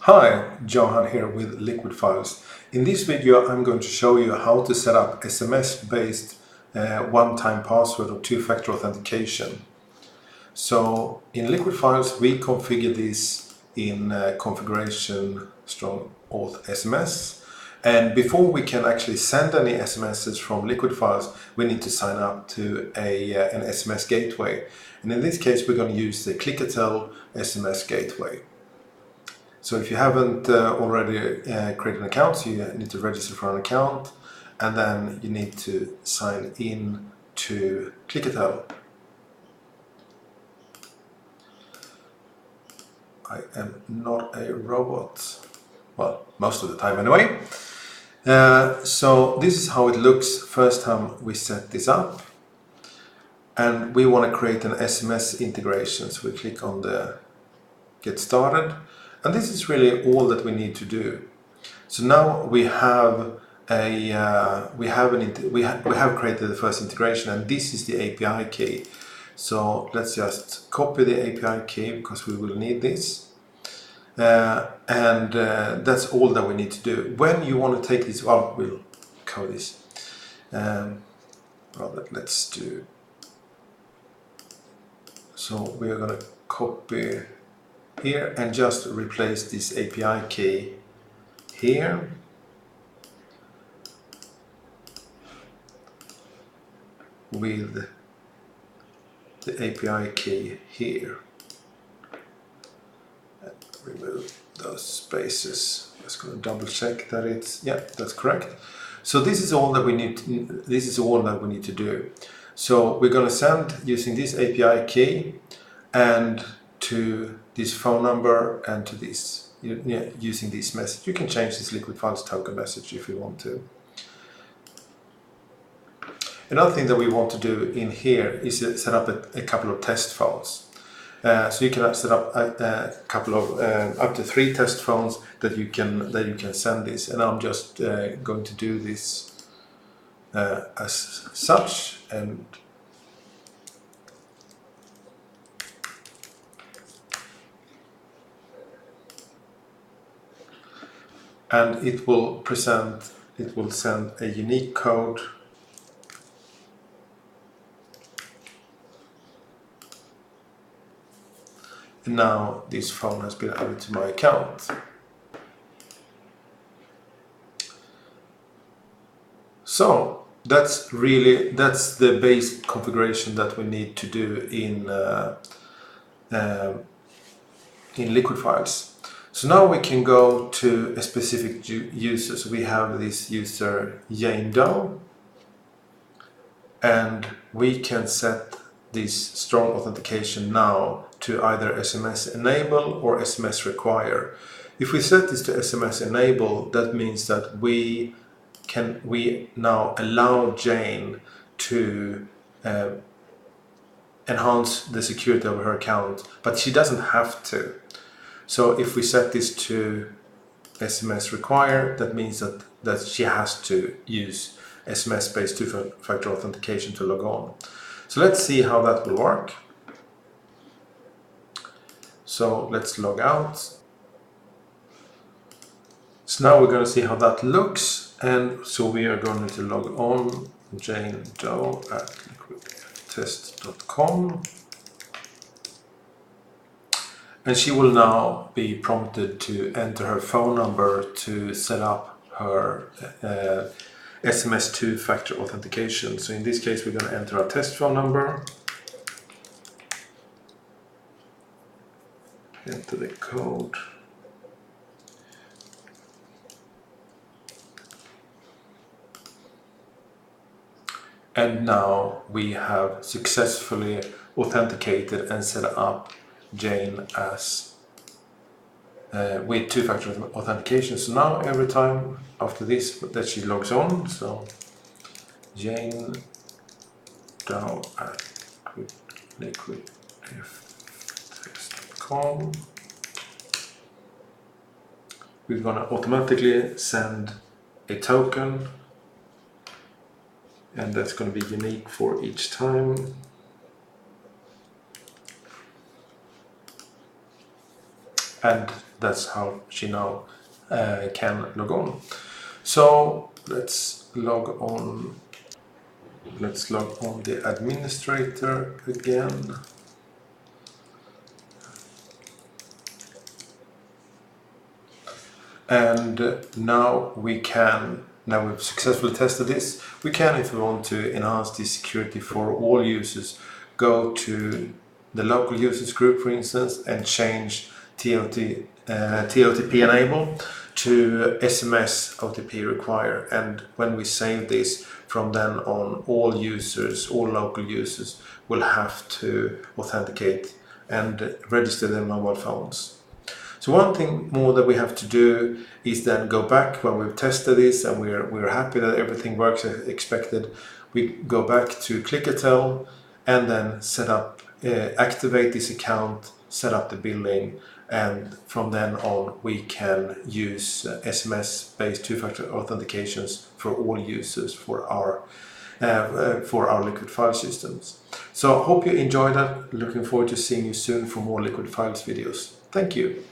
Hi, Johan here with LiquidFiles. In this video I'm going to show you how to set up SMS-based one-time password or two-factor authentication. So in LiquidFiles we configure this in configuration strong auth SMS, and before we can actually send any SMSs from LiquidFiles we need to sign up to an SMS gateway, and in this case we're going to use the Clickatel SMS gateway. So if you haven't already created an account, so you need to register for an account, and then you need to sign in to Clickatel. I am not a robot. Well, most of the time anyway. So this is how it looks first time we set this up. And we want to create an SMS integration, so we click on the Get Started. And this is really all that we need to do. So now we have we have created the first integration, and this is the API key. So let's just copy the API key because we will need this. That's all that we need to do. When you want to take this, well, we'll cover this. Let's do. So we are going to copy here and just replace this API key here with the API key here. And remove those spaces. I'm just going to double check that it's, yeah, that's correct. So this is all that we need to do. So we're going to send using this API key and to this phone number and to this, using this message. You can change this LiquidFiles token message if you want to. Another thing that we want to do in here is set up a couple of test phones. So you can set up a couple of up to 3 test phones that you can send this, and I'm just going to do this as such, and it will send a unique code and now this phone has been added to my account. So that's the base configuration that we need to do in LiquidFiles. So now we can go to a specific user. So we have this user Jane Doe, and we can set this strong authentication now to either SMS enable or SMS require. If we set this to SMS enable, that means that we now allow Jane to enhance the security of her account, but she doesn't have to. So if we set this to SMS require, that means that she has to use SMS-based two-factor authentication to log on. So let's see how that will work. So let's log out. So now we're going to see how that looks, and so we are going to log on Jane Doe at liquidtest.com. And she will now be prompted to enter her phone number to set up her SMS two-factor authentication. So in this case, we're going to enter our test phone number, enter the code, and now we have successfully authenticated and set up Jane as with two-factor authentication. So now every time after this that she logs on, so Jane Doe at liquidtest.com, we're going to automatically send a token, and that's going to be unique for each time. And that's how she now can log on. So let's log on. Let's log on the administrator again. And now we've successfully tested this, we can, if we want to enhance the security for all users, go to the local users group, for instance, and change TOTP enable to SMS OTP require. And when we save this, from then on, all local users will have to authenticate and register their mobile phones. So one thing more that we have to do is then go back when we've tested this and we're happy that everything works as expected. We go back to Clickatel and then activate this account, set up the billing, and from then on we can use SMS-based two-factor authentications for all users for our LiquidFiles systems. So I hope you enjoyed that. Looking forward to seeing you soon for more LiquidFiles videos. Thank you.